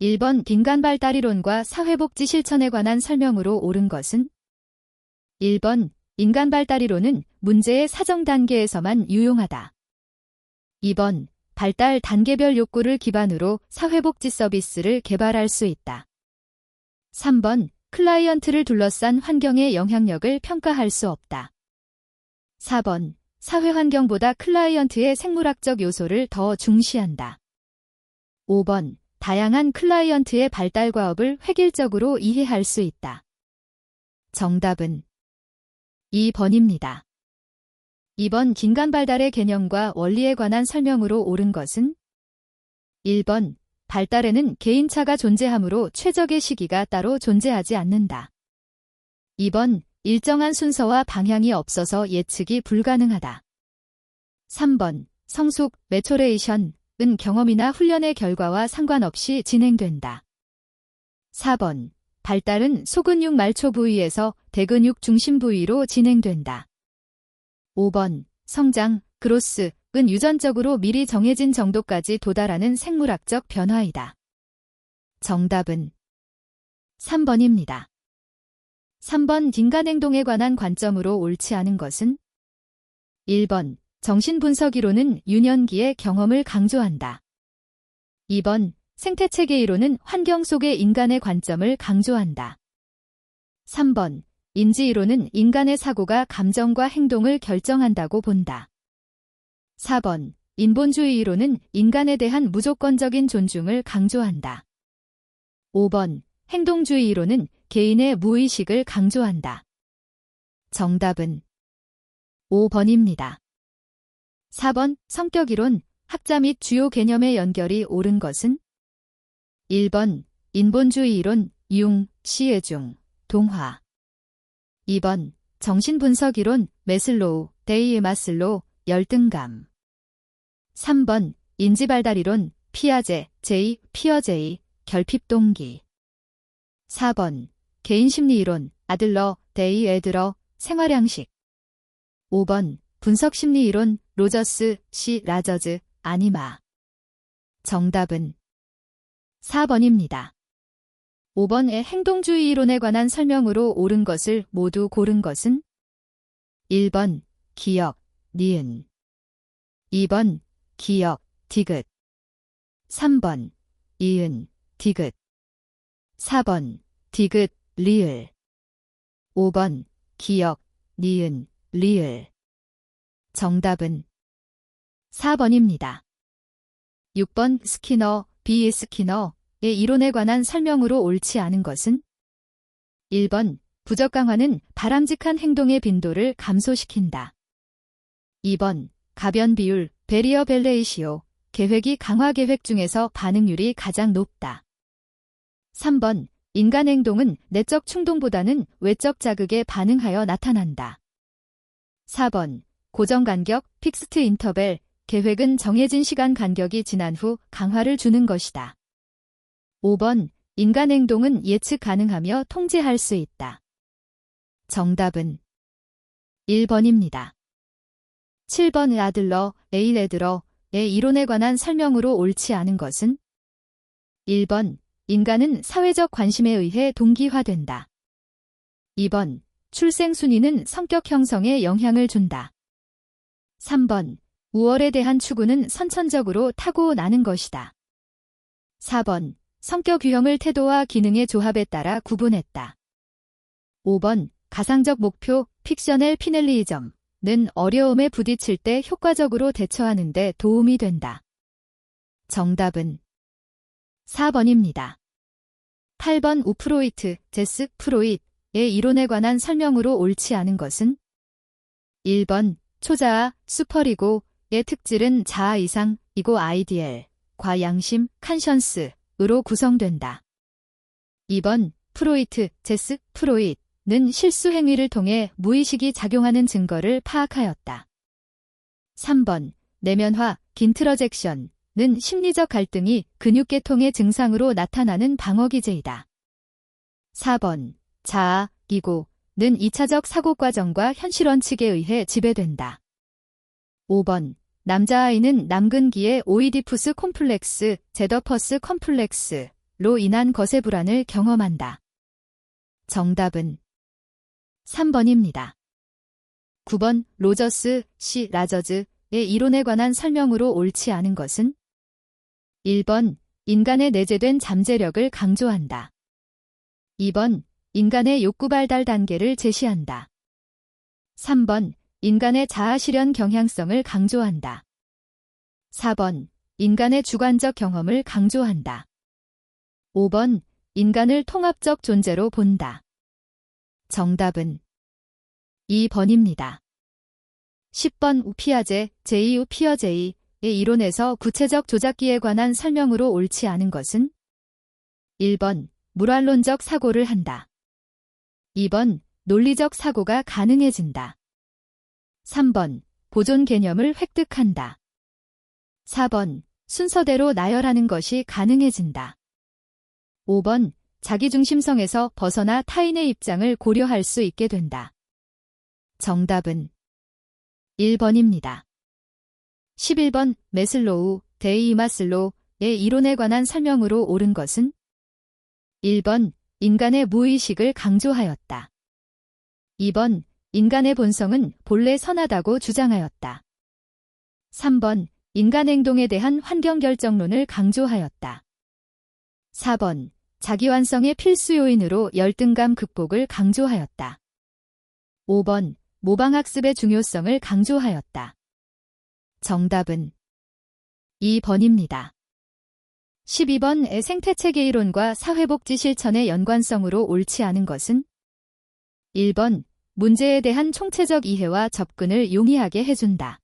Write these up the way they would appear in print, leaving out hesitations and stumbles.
1번 인간 발달 이론과 사회복지 실천에 관한 설명으로 옳은 것은? 1번 인간 발달 이론은 문제의 사정 단계에서만 유용하다. 2번 발달 단계별 욕구를 기반으로 사회복지 서비스를 개발할 수 있다. 3번 클라이언트를 둘러싼 환경의 영향력을 평가할 수 없다. 4번 사회 환경보다 클라이언트의 생물학적 요소를 더 중시한다. 5번 다양한 클라이언트의 발달 과업을 획일적으로 이해할 수 있다. 정답은 2번입니다. 2번 인간 발달의 개념과 원리에 관한 설명으로 옳은 것은? 1번 발달에는 개인차가 존재하므로 최적의 시기가 따로 존재하지 않는다. 2번 일정한 순서와 방향이 없어서 예측이 불가능하다. 3번 성숙, 매초레이션은 경험이나 훈련의 결과와 상관없이 진행된다. 4번 발달은 소근육 말초 부위에서 대근육 중심 부위로 진행된다. 5번 성장, 그로스는 유전적으로 미리 정해진 정도까지 도달하는 생물학적 변화이다. 정답은 3번입니다. 3번 인간 행동에 관한 관점으로 옳지 않은 것은? 1번 정신분석이론은 유년기의 경험을 강조한다. 2번 생태체계 이론은 환경 속의 인간의 관점을 강조한다. 3번 인지이론은 인간의 사고가 감정과 행동을 결정한다고 본다. 4번 인본주의 이론은 인간에 대한 무조건적인 존중을 강조한다. 5번 행동주의 이론은 개인의 무의식을 강조한다. 정답은 5번입니다. 4번 성격이론, 학자 및 주요 개념의 연결이 옳은 것은? 1번 인본주의 이론, 융, 시혜중, 동화. 2번 정신분석이론, 메슬로우, 데이의 마슬로, 열등감. 3번 인지발달이론, 피아제, 제이, 피어제이, 결핍동기. 4번 개인심리이론, 아들러, 데이 에드러, 생활양식. 5번 분석심리이론, 로저스, 시, 라저즈, 아니마. 정답은 4번입니다. 5번의 행동주의 이론에 관한 설명으로 옳은 것을 모두 고른 것은? 1번 기억, 니은. 2번 기억, 디귿. 3번 이은, 디귿. 4번 디귿, 리을. 5번 기억, 니은, 리을. 정답은 4번입니다. 6번 스키너, B. 스키너의 이론에 관한 설명으로 옳지 않은 것은? 1번 부적 강화는 바람직한 행동의 빈도를 감소시킨다. 2번 가변 비율, 베리어벨 레이시오, 계획이 강화 계획 중에서 반응률이 가장 높다. 3번 인간 행동은 내적 충동보다는 외적 자극에 반응하여 나타난다. 4번 고정 간격, 픽스트 인터벨, 계획은 정해진 시간 간격이 지난 후 강화를 주는 것이다. 5번 인간 행동은 예측 가능하며 통제할 수 있다. 정답은 1번입니다. 7번 아들러, 에일 에드러의 이론에 관한 설명으로 옳지 않은 것은? 1번 인간은 사회적 관심에 의해 동기화된다. 2번 출생 순위는 성격 형성에 영향을 준다. 3번 우월에 대한 추구는 선천적으로 타고나는 것이다. 4번 성격 유형을 태도와 기능의 조합에 따라 구분했다. 5번 가상적 목표, 픽셔넬 피넬리이점는 어려움에 부딪힐 때 효과적으로 대처하는 데 도움이 된다. 정답은 4번입니다. 8번 우프로이트, 제스 프로잇의 이론에 관한 설명으로 옳지 않은 것은? 1번 초자아, 슈퍼리고의 특질은 자아 이상이고 아이디엘, 과양심, 칸션스로 구성된다. 2번 프로이트, 제스 프로잇는 실수 행위를 통해 무의식이 작용하는 증거를 파악하였다. 3번 내면화, 긴트러젝션는 심리적 갈등이 근육계통의 증상으로 나타나는 방어기제이다. 4번 자아, 이고는 2차적 사고과정과 현실원칙에 의해 지배된다. 5번 남자아이는 남근기의 오이디푸스 콤플렉스, 제더퍼스 컴플렉스, 인한 것의 불안을 경험한다. 정답은 3번입니다. 9번 로저스, C. 라저즈의 이론에 관한 설명으로 옳지 않은 것은 1번 인간의 내재된 잠재력을 강조한다. 2번 인간의 욕구 발달 단계를 제시한다. 3번 인간의 자아실현 경향성을 강조한다. 4번 인간의 주관적 경험을 강조한다. 5번 인간을 통합적 존재로 본다. 정답은 2번입니다. 10번 피아제, 제이유 피어제이의 이론에서 구체적 조작기에 관한 설명으로 옳지 않은 것은 1번 물환론적 사고를 한다. 2번 논리적 사고가 가능해진다. 3번 보존 개념을 획득한다. 4번 순서대로 나열하는 것이 가능해진다. 5번 자기중심성에서 벗어나 타인의 입장을 고려할 수 있게 된다. 정답은 1번입니다. 11번 메슬로우, 데이 마슬로우의 이론에 관한 설명으로 옳은 것은 1번 인간의 무의식을 강조하였다. 2번 인간의 본성은 본래 선하다고 주장하였다. 3번 인간 행동에 대한 환경 결정론을 강조하였다. 4번 자기완성의 필수 요인으로 열등감 극복을 강조하였다. 5번 모방학습의 중요성을 강조하였다. 정답은 2번입니다. 12번 생태체계 이론과 사회복지 실천의 연관성으로 옳지 않은 것은 1번 문제에 대한 총체적 이해와 접근을 용이하게 해준다.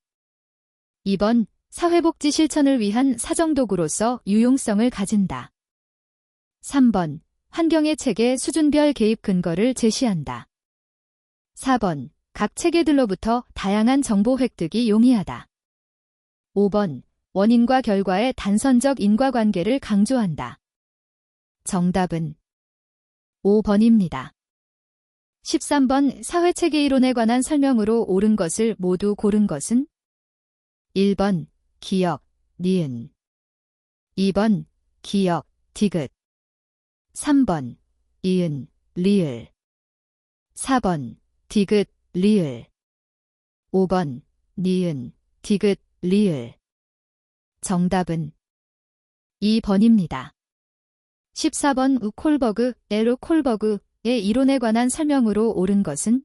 2번 사회복지 실천을 위한 사정도구로서 유용성을 가진다. 3번 환경의 체계 수준별 개입 근거를 제시한다. 4번 각 체계들로부터 다양한 정보 획득이 용이하다. 5번 원인과 결과의 단선적 인과관계를 강조한다. 정답은 5번입니다. 13번 사회체계 이론에 관한 설명으로 옳은 것을 모두 고른 것은 1번 기역, 니은 2번 기역, 디귿 3번 이은, 리을 4번 디귿, 리을 5번 니은, 디귿, 리을 정답은 2번입니다. 14번 우콜버그, 에르 콜버그의 이론에 관한 설명으로 옳은 것은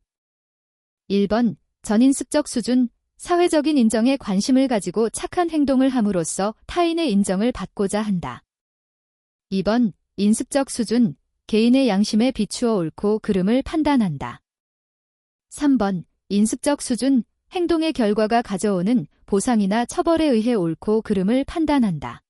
1번 전인습적 수준, 사회적인 인정에 관심을 가지고 착한 행동을 함으로써 타인의 인정을 받고자 한다. 2번 인습적 수준, 개인의 양심에 비추어 옳고 그름을 판단한다. 3번 인습적 수준, 행동의 결과가 가져오는 보상이나 처벌에 의해 옳고 그름을 판단한다.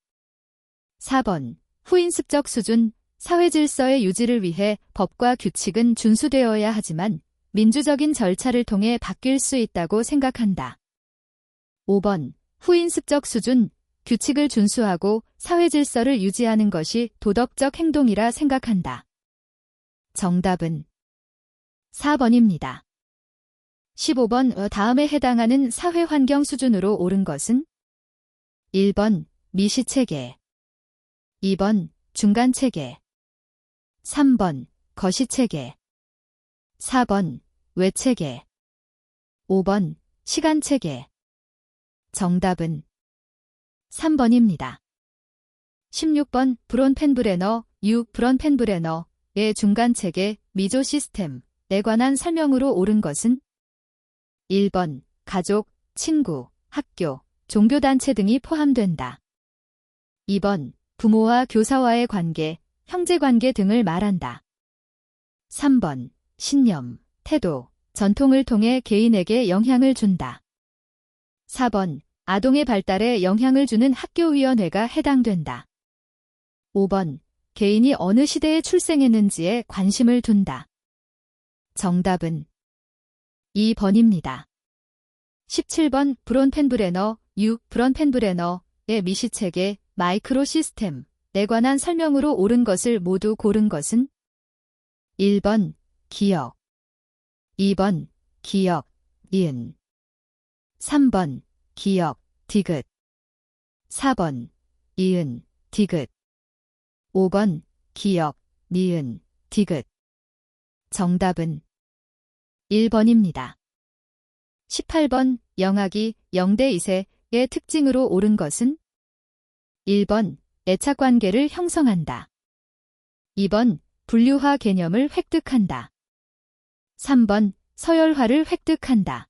4번 후인습적 수준, 사회 질서의 유지를 위해 법과 규칙은 준수되어야 하지만 민주적인 절차를 통해 바뀔 수 있다고 생각한다. 5번 후인습적 수준, 규칙을 준수하고 사회 질서를 유지하는 것이 도덕적 행동이라 생각한다. 정답은 4번입니다. 15번 다음에 해당하는 사회환경 수준으로 옳은 것은 1번 미시체계 2번 중간체계 3번 거시체계 4번 외체계 5번 시간체계 정답은 3번입니다. 16번 브론펜브레너, 유 브론펜브레너의 중간체계 미조 시스템에 관한 설명으로 옳은 것은 1번 가족, 친구, 학교, 종교단체 등이 포함된다. 2번 부모와 교사와의 관계, 형제관계 등을 말한다. 3번 신념, 태도, 전통을 통해 개인에게 영향을 준다. 4번 아동의 발달에 영향을 주는 학교위원회가 해당된다. 5번 개인이 어느 시대에 출생했는지에 관심을 둔다. 정답은 2번입니다. 17번 브론펜브레너, 유 브론펜브레너의 미시체계 마이크로 시스템에 관한 설명으로 옳은 것을 모두 고른 것은 1번 기역 2번 기역, 니은 3번 기역, 디귿 4번 이은, 디귿 5번 기역, 니은, 디귿. 정답은 1번입니다. 18번 영악이 0대 2세의 특징으로 옳은 것은 1번 애착관계를 형성한다. 2번 분류화 개념을 획득한다. 3번 서열화를 획득한다.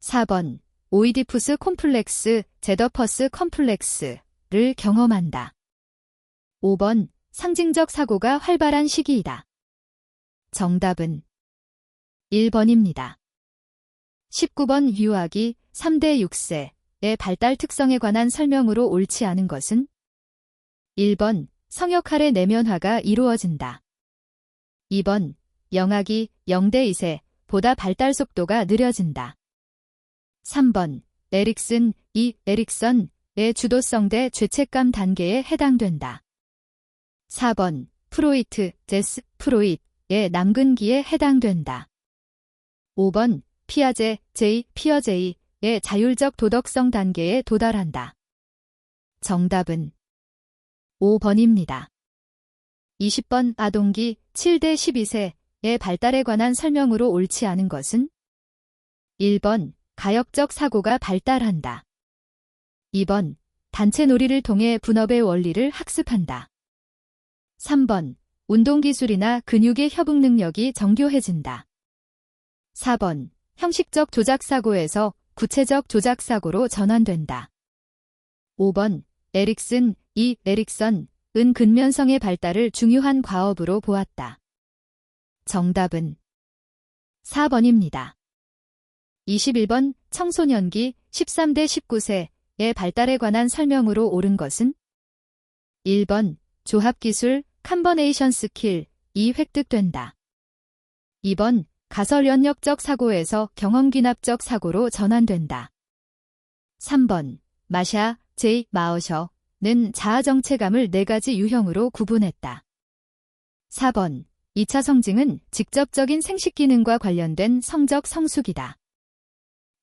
4번 오이디푸스 콤플렉스, 제더퍼스 컴플렉스를 경험한다. 5번 상징적 사고가 활발한 시기이다. 정답은 1번입니다. 19번 유아기 3대 6세의 발달 특성에 관한 설명으로 옳지 않은 것은 1번 성역할의 내면화가 이루어진다. 2번 영악이 0대 2세보다 발달 속도가 느려진다. 3번 에릭슨의 주도성 대 죄책감 단계에 해당된다. 4번 제스 프로이트의 남근기에 해당된다. 5번 피어제이의 자율적 도덕성 단계에 도달한다. 정답은 5번입니다. 20번 아동기 7대 12세의 발달에 관한 설명으로 옳지 않은 것은 1번 가역적 사고가 발달한다. 2번 단체 놀이를 통해 분업의 원리를 학습한다. 3번 운동기술이나 근육의 협응 능력이 정교해진다. 4번 형식적 조작사고에서 구체적 조작사고로 전환된다. 5번 에릭슨은 근면성의 발달을 중요한 과업으로 보았다. 정답은 4번입니다. 21번 청소년기 13대 19세의 발달에 관한 설명으로 옳은 것은 1번 조합기술 컴버네이션 스킬이 획득된다. 2번 가설연역적 사고에서 경험귀납적 사고로 전환된다. 3번 마우셔는 자아정체감을 4가지 유형으로 구분했다. 4번 2차 성징은 직접적인 생식기능과 관련된 성적 성숙이다.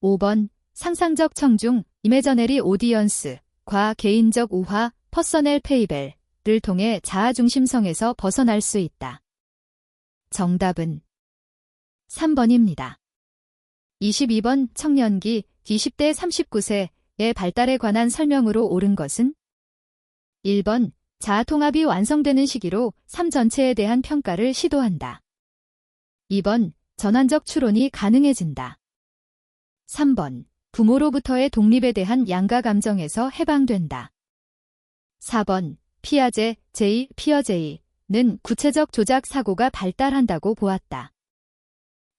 5번 상상적 청중 이매저너리 오디언스과 개인적 우화 퍼서널 페이벨을 통해 자아중심성에서 벗어날 수 있다. 정답은 3번입니다. 22번 청년기 20대 39세의 발달에 관한 설명으로 옳은 것은 1번 자아통합이 완성되는 시기로 삶 전체에 대한 평가를 시도한다. 2번 전환적 추론이 가능해진다. 3번 부모로부터의 독립에 대한 양가 감정에서 해방된다. 4번 피어제이는 구체적 조작 사고가 발달한다고 보았다.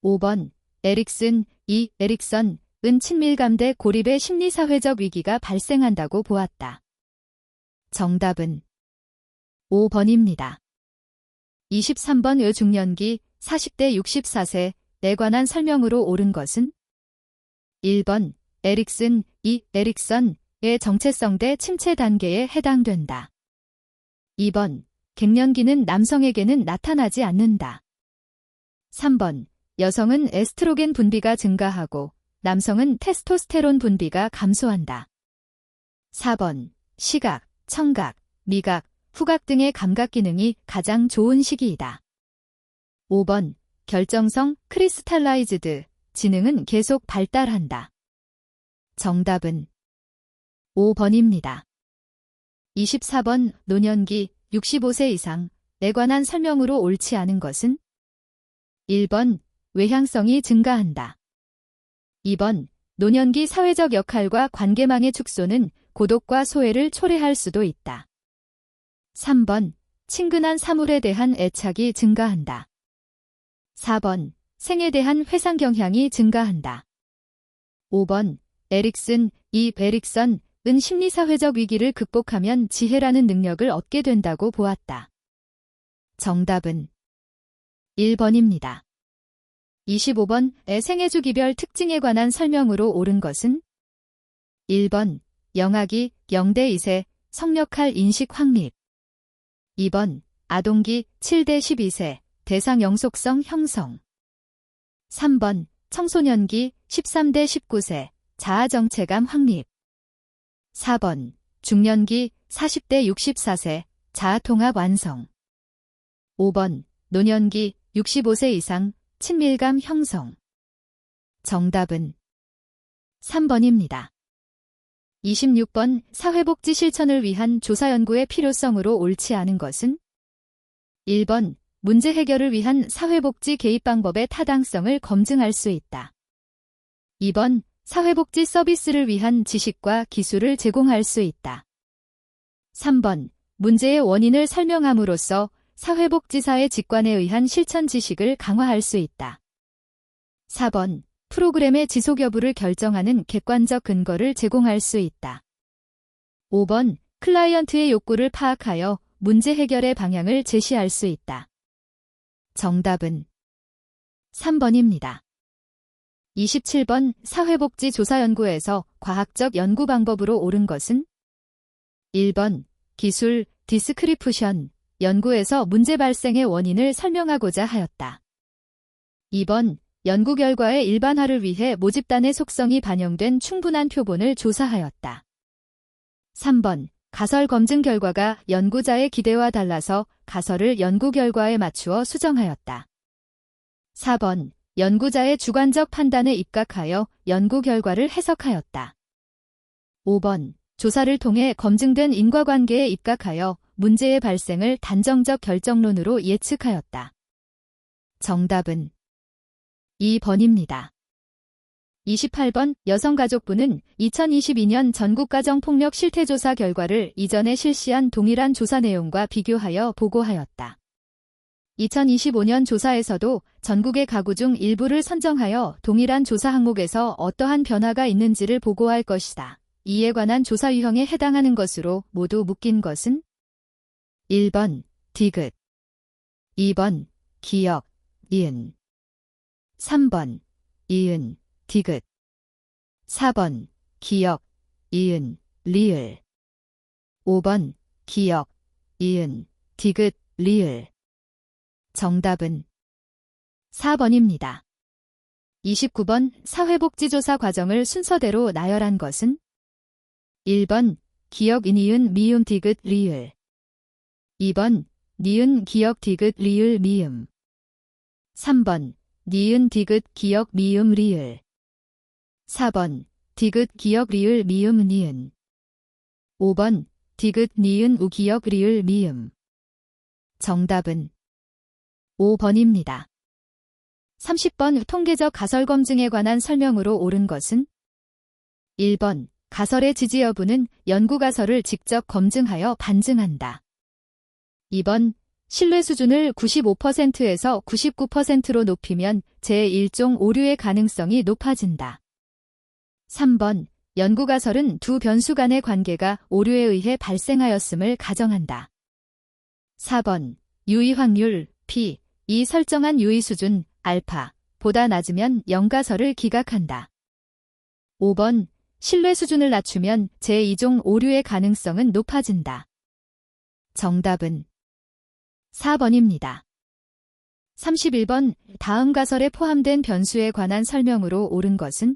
5번 에릭슨은 친밀감 대 고립의 심리사회적 위기가 발생한다고 보았다. 정답은 5번입니다. 23번 중년기 40대 64세에 관한 설명으로 옳은 것은 1번 에릭슨의 정체성 대 침체 단계에 해당된다. 2번 갱년기는 남성에게는 나타나지 않는다. 3번 여성은 에스트로겐 분비가 증가하고 남성은 테스토스테론 분비가 감소한다. 4번 시각, 청각, 미각, 후각 등의 감각 기능이 가장 좋은 시기이다. 5번 결정성 크리스탈라이즈드 지능은 계속 발달한다. 정답은 5번입니다. 24번 노년기 65세 이상에 관한 설명으로 옳지 않은 것은 1번 외향성이 증가한다. 2번 노년기 사회적 역할과 관계망의 축소는 고독과 소외를 초래할 수도 있다. 3번 친근한 사물에 대한 애착이 증가한다. 4번 생에 대한 회상 경향이 증가한다. 5번 에릭슨은 심리사회적 위기를 극복하면 지혜라는 능력을 얻게 된다고 보았다. 정답은 1번입니다. 25번의 생애주기별 특징에 관한 설명으로 옳은 것은 1번 영악이 0대 2세 성역할 인식 확립 2번 아동기 7대 12세 대상 영속성 형성 3번 청소년기 13대 19세 자아정체감 확립 4번 중년기 40대 64세 자아통합 완성 5번 노년기 65세 이상 친밀감 형성. 정답은 3번입니다. 26번 사회복지 실천을 위한 조사 연구의 필요성으로 옳지 않은 것은? 1번 문제 해결을 위한 사회복지 개입 방법의 타당성을 검증할 수 있다. 2번 사회복지 서비스를 위한 지식과 기술을 제공할 수 있다. 3번 문제의 원인을 설명함으로써 사회복지사의 직관에 의한 실천 지식을 강화할 수 있다. 4번 프로그램의 지속 여부를 결정하는 객관적 근거를 제공할 수 있다. 5번 클라이언트의 욕구를 파악하여 문제 해결의 방향을 제시할 수 있다. 정답은 3번입니다. 27번 사회복지조사연구에서 과학적 연구 방법으로 옳은 것은? 1번 기술, 디스크리프션, 연구에서 문제 발생의 원인을 설명하고자 하였다. 2번 연구 결과의 일반화를 위해 모집단의 속성이 반영된 충분한 표본을 조사하였다. 3번 가설 검증 결과가 연구자의 기대와 달라서 가설을 연구 결과에 맞추어 수정하였다. 4번 연구자의 주관적 판단에 입각하여 연구 결과를 해석하였다. 5번 조사를 통해 검증된 인과관계에 입각하여 문제의 발생을 단정적 결정론으로 예측하였다. 정답은 2번입니다. 28번 여성가족부는 2022년 전국가정폭력 실태조사 결과를 이전에 실시한 동일한 조사 내용과 비교하여 보고하였다. 2025년 조사에서도 전국의 가구 중 일부를 선정하여 동일한 조사 항목에서 어떠한 변화가 있는지를 보고할 것이다. 이에 관한 조사 유형에 해당하는 것으로 모두 묶인 것은? 1번 디귿, 2번 기역, 이은, 3번 이은, 디귿, 4번 기역, 이은, 리을, 5번 기역, 이은, 디귿, 리을. 정답은 4번입니다. 29번 사회복지조사 과정을 순서대로 나열한 것은? 1번 기역 인이은 미음 디귿 리을, 2번 니은 기역 디귿 리을 미음, 3번 니은 디귿 기역 미음 리을, 4번 디귿 기역 리을 미음 니은, 5번 디귿 니은 우 기역 리을 미음. 정답은 5번입니다. 30번 통계적 가설 검증에 관한 설명으로 옳은 것은? 1번 가설의 지지 여부는 연구 가설을 직접 검증하여 반증한다. 2번 신뢰 수준을 95%에서 99%로 높이면 제1종 오류의 가능성이 높아진다. 3번 연구 가설은 두 변수 간의 관계가 오류에 의해 발생하였음을 가정한다. 4번 유의 확률 P, 이 설정한 유의 수준 알파 보다 낮으면 영가설을 기각한다. 5번 신뢰 수준을 낮추면 제2종 오류의 가능성은 높아진다. 정답은 4번입니다. 31번 다음 가설에 포함된 변수에 관한 설명으로 옳은 것은?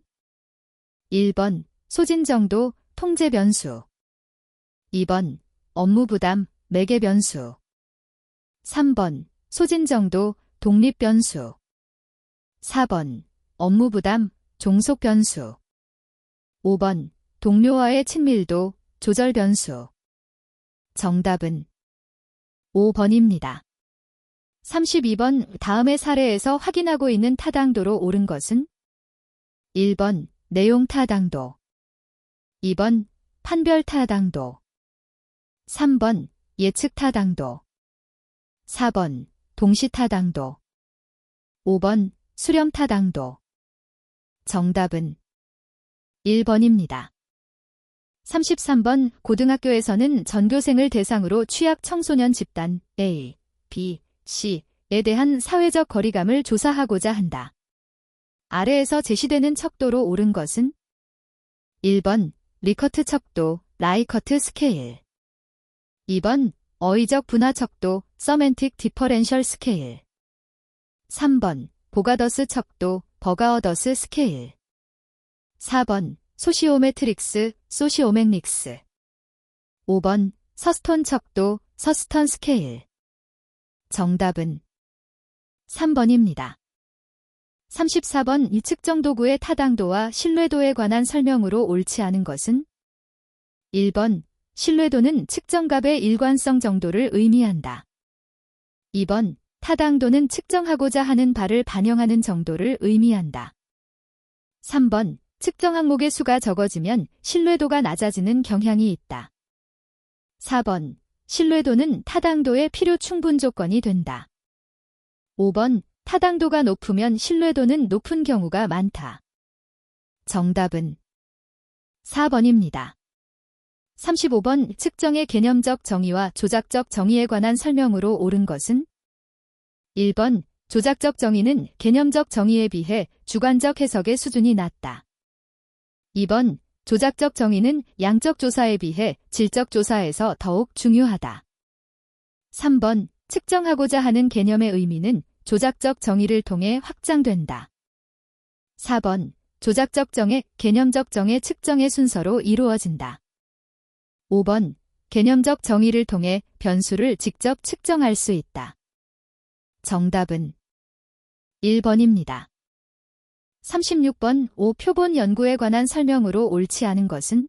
1번 소진 정도, 통제 변수, 2번 업무 부담, 매개 변수, 3번 소진 정도, 독립 변수, 4번 업무 부담, 종속 변수, 5번 동료와의 친밀도, 조절 변수. 정답은 5번입니다. 32번 다음의 사례에서 확인하고 있는 타당도로 옳은 것은? 1번 내용 타당도, 2번 판별 타당도, 3번 예측 타당도, 4번 동시 타당도, 5번 수렴 타당도. 정답은 1번입니다. 33번 고등학교에서는 전교생을 대상으로 취약 청소년 집단 A, B, C에 대한 사회적 거리감을 조사하고자 한다. 아래에서 제시되는 척도로 옳은 것은? 1번 리커트 척도, 라이커트 스케일, 2번 어휘적 분화 척도, 서멘틱 디퍼렌셜 스케일, 3번 보가더스 척도, 버가어더스 스케일, 4번 소시오메트릭스, 소시오맥릭스, 5번 서스톤 척도, 서스턴 스케일. 정답은 3번입니다. 34번 이 측정 도구의 타당도와 신뢰도에 관한 설명으로 옳지 않은 것은 1번 신뢰도는 측정값의 일관성 정도를 의미한다. 2번 타당도는 측정하고자 하는 바를 반영하는 정도를 의미한다. 3번 측정 항목의 수가 적어지면 신뢰도가 낮아지는 경향이 있다. 4번 신뢰도는 타당도의 필요 충분 조건이 된다. 5번 타당도가 높으면 신뢰도는 높은 경우가 많다. 정답은 4번입니다. 35번 측정의 개념적 정의와 조작적 정의에 관한 설명으로 옳은 것은 1번 조작적 정의는 개념적 정의에 비해 주관적 해석의 수준이 낮다. 2번 조작적 정의는 양적 조사에 비해 질적 조사에서 더욱 중요하다. 3번 측정하고자 하는 개념의 의미는 조작적 정의를 통해 확장된다. 4번 조작적 정의, 개념적 정의 측정의 순서로 이루어진다. 5번 개념적 정의를 통해 변수를 직접 측정할 수 있다. 정답은 1번입니다. 36번 5. 표본 연구에 관한 설명으로 옳지 않은 것은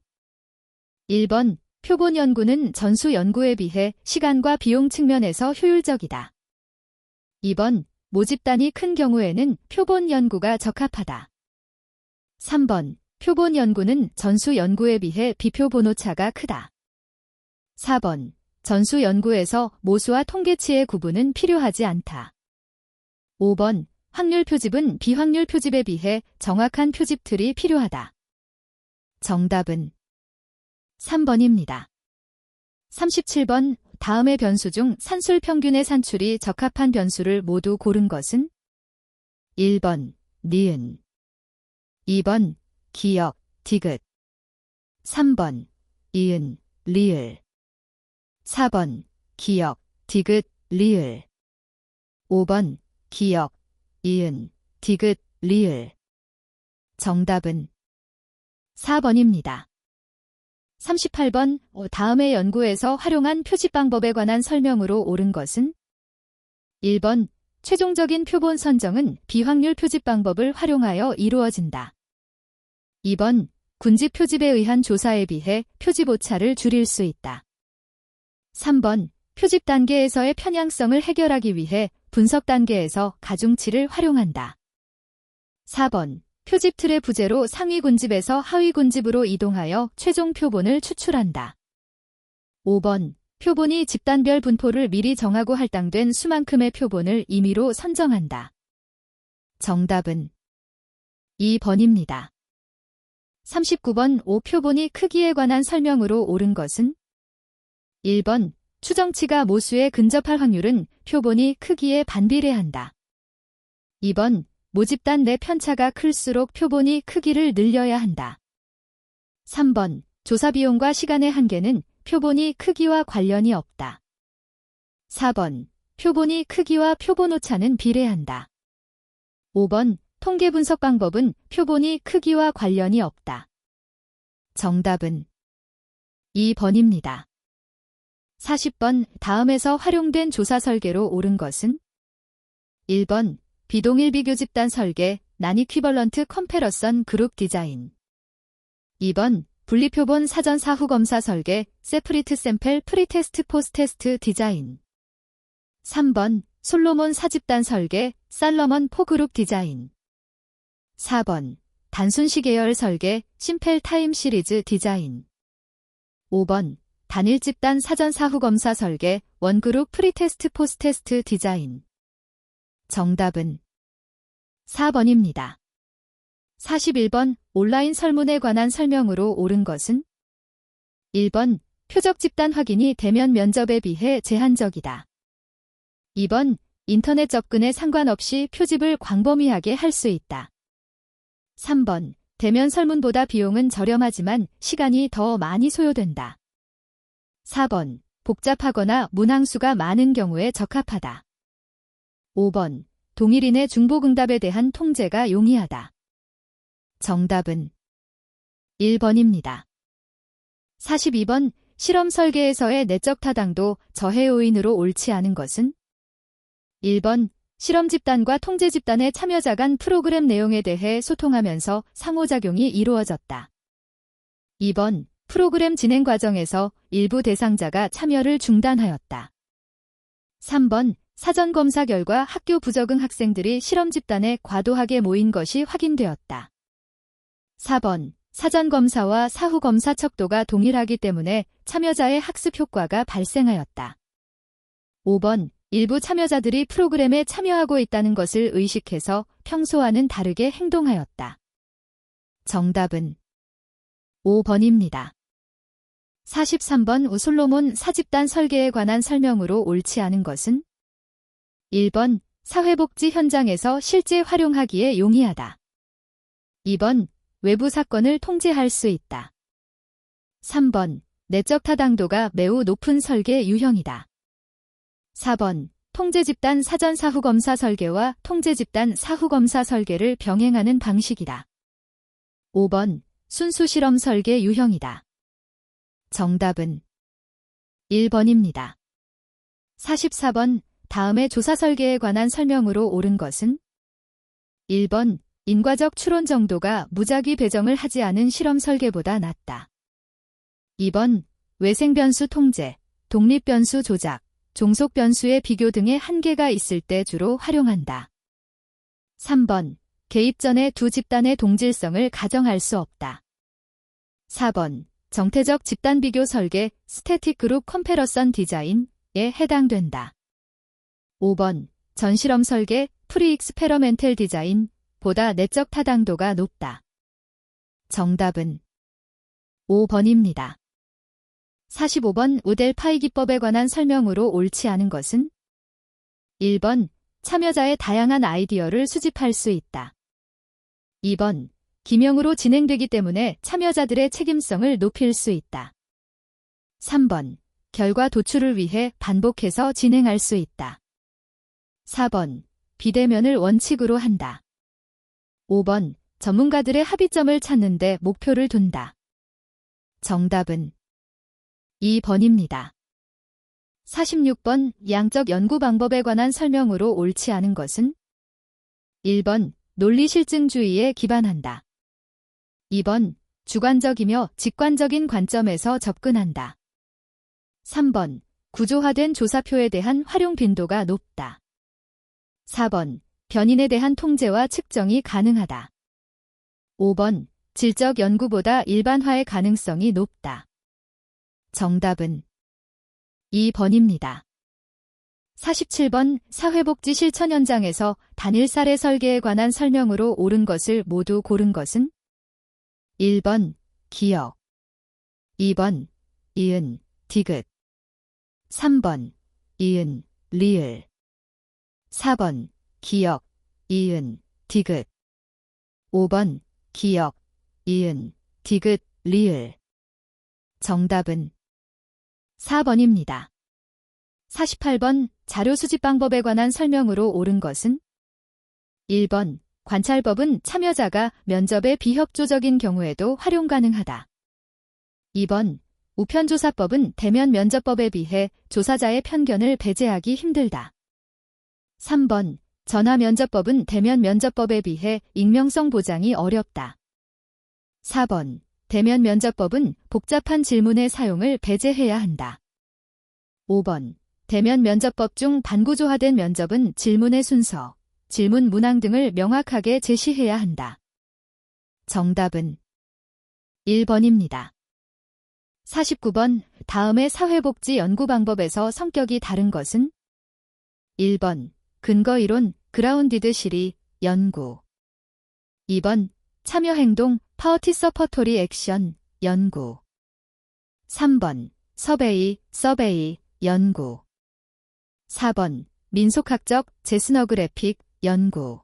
1번 표본 연구는 전수 연구에 비해 시간과 비용 측면에서 효율적이다. 2번 모집단이 큰 경우에는 표본 연구가 적합하다. 3번 표본 연구는 전수 연구에 비해 비표본 오차가 크다. 4번 전수 연구에서 모수와 통계치의 구분은 필요하지 않다. 5번 확률 표집은 비확률 표집에 비해 정확한 표집틀이 필요하다. 정답은 3번입니다. 37번 다음의 변수 중 산술 평균의 산출이 적합한 변수를 모두 고른 것은 1번 니은 2번 기역 디귿 3번 이은 리을 4번 기역 디귿 리을 5번 기역 이은 디귿 리을 정답은 4번입니다. 38번 다음의 연구에서 활용한 표집 방법에 관한 설명으로 옳은 것은 1번 최종적인 표본 선정은 비확률 표집 방법을 활용하여 이루어진다. 2번 군집 표집에 의한 조사에 비해 표집 오차를 줄일 수 있다. 3번 표집 단계에서의 편향성을 해결하기 위해 분석 단계에서 가중치를 활용한다. 4번 표집 틀의 부재로 상위 군집에서 하위 군집으로 이동하여 최종 표본을 추출한다. 5번 표본이 집단별 분포를 미리 정하고 할당된 수만큼의 표본을 임의로 선정한다. 정답은 2번입니다. 39번 5. 표본이 크기에 관한 설명으로 옳은 것은 1번 추정치가 모수에 근접할 확률은 표본이 크기에 반비례한다. 2번 모집단 내 편차가 클수록 표본이 크기를 늘려야 한다. 3번 조사 비용과 시간의 한계는 표본이 크기와 관련이 없다. 4번 표본이 크기와 표본 오차는 비례한다. 5번 통계 분석 방법은 표본이 크기와 관련이 없다. 정답은 2번입니다. 40번 다음에서 활용된 조사 설계로 옳은 것은 1번 비동일 비교집단 설계, 난이퀴벌런트 컴패러선 그룹 디자인 2번 분리표본 사전 사후 검사 설계, 세프리트 샘플 프리테스트 포스테스트 디자인 3번 솔로몬 사집단 설계, 살러먼 포그룹 디자인 4번 단순시 계열 설계, 심펠 타임 시리즈 디자인 5번 단일 집단 사전 사후 검사 설계, 원그룹 프리테스트 포스테스트 디자인 정답은 4번입니다. 41번 온라인 설문에 관한 설명으로 옳은 것은 1번 표적 집단 확인이 대면 면접에 비해 제한적이다. 2번 인터넷 접근에 상관없이 표집을 광범위하게 할 수 있다. 3번 대면 설문보다 비용은 저렴하지만 시간이 더 많이 소요된다. 4번 복잡하거나 문항수가 많은 경우에 적합하다. 5번 동일인의 중복응답에 대한 통제가 용이하다. 정답은 1번입니다. 42번 실험 설계에서의 내적 타당도 저해 요인으로 옳지 않은 것은 1번 실험 집단과 통제 집단의 참여자 간 프로그램 내용에 대해 소통하면서 상호작용이 이루어졌다. 2번 프로그램 진행 과정에서 일부 대상자가 참여를 중단하였다. 3번 사전 검사 결과 학교 부적응 학생들이 실험 집단에 과도하게 모인 것이 확인되었다. 4번 사전 검사와 사후 검사 척도가 동일하기 때문에 참여자의 학습 효과가 발생하였다. 5번 일부 참여자들이 프로그램에 참여하고 있다는 것을 의식해서 평소와는 다르게 행동하였다. 정답은 5번입니다. 43번 우솔로몬 사집단 설계에 관한 설명으로 옳지 않은 것은 1번 사회복지 현장에서 실제 활용하기에 용이하다. 2번 외부 사건을 통제할 수 있다. 3번 내적 타당도가 매우 높은 설계 유형이다. 4번 통제 집단 사전 사후 검사 설계와 통제 집단 사후 검사 설계를 병행하는 방식이다. 5번 순수 실험 설계 유형이다. 정답은 1번입니다. 44번 다음의 조사 설계에 관한 설명으로 옳은 것은 1번 인과적 추론 정도가 무작위 배정을 하지 않은 실험 설계보다 낮다. 2번 외생 변수 통제, 독립 변수 조작, 종속 변수의 비교 등의 한계가 있을 때 주로 활용한다. 3번 개입 전에 두 집단의 동질성을 가정할 수 없다. 4번 정태적 집단 비교 설계 스태틱 그룹 컴패러선 디자인에 해당된다. 5번 전실험 설계 프리 익스페러멘텔 디자인 보다 내적 타당도가 높다. 정답은 5번입니다. 45번 우델 파이 기법에 관한 설명으로 옳지 않은 것은 1번 참여자의 다양한 아이디어를 수집할 수 있다. 2번 기명으로 진행되기 때문에 참여자들의 책임성을 높일 수 있다. 3번 결과 도출을 위해 반복해서 진행할 수 있다. 4번 비대면을 원칙으로 한다. 5번 전문가들의 합의점을 찾는 데 목표를 둔다. 정답은 2번입니다. 46번 양적 연구 방법에 관한 설명으로 옳지 않은 것은 1번 논리실증주의에 기반한다. 2번 주관적이며 직관적인 관점에서 접근한다. 3번 구조화된 조사표에 대한 활용 빈도가 높다. 4번 변인에 대한 통제와 측정이 가능하다. 5번 질적 연구보다 일반화의 가능성이 높다. 정답은 2번입니다. 47번 사회복지 실천 현장에서 단일 사례 설계에 관한 설명으로 옳은 것을 모두 고른 것은 1번 기억, 2번 이은, 디귿, 3번 이은, 리을, 4번 기억, 이은, 디귿, 5번 기억, 이은, 디귿, 리을. 정답은 4번입니다. 48번 자료 수집 방법에 관한 설명으로 옳은 것은 1번 관찰법은 참여자가 면접에 비협조적인 경우에도 활용 가능하다. 2번 우편조사법은 대면 면접법에 비해 조사자의 편견을 배제하기 힘들다. 3번 전화면접법은 대면 면접법에 비해 익명성 보장이 어렵다. 4번 대면 면접법은 복잡한 질문의 사용을 배제해야 한다. 5번 대면 면접법 중 반구조화된 면접은 질문의 순서, 질문 문항 등을 명확하게 제시해야 한다. 정답은 1번입니다. 49번 다음의 사회복지 연구 방법에서 성격이 다른 것은 1번 근거이론 그라운디드 시리 연구, 2번 참여행동 파티서퍼토리 액션 연구, 3번 서베이 연구, 4번 민속학적 제스너그래픽 연구,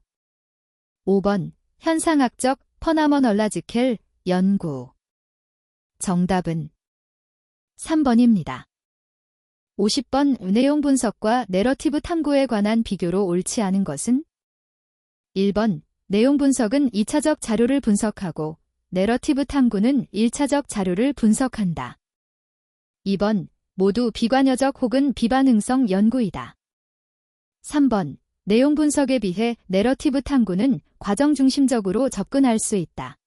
5번 현상학적 퍼나머널라지켈 연구. 정답은 3번입니다. 50번 내용 분석과 내러티브 탐구에 관한 비교로 옳지 않은 것은 1번 내용 분석은 2차적 자료를 분석하고 내러티브 탐구는 1차적 자료를 분석한다. 2번 모두 비관여적 혹은 비반응성 연구이다. 3번. 내용 분석에 비해 내러티브 탐구는 과정 중심적으로 접근할 수 있다.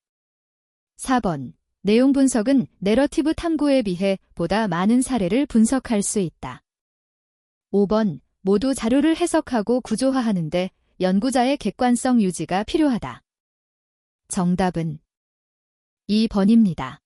4번. 내용 분석은 내러티브 탐구에 비해 보다 많은 사례를 분석할 수 있다. 5번. 모두 자료를 해석하고 구조화하는데 연구자의 객관성 유지가 필요하다. 정답은 2번입니다.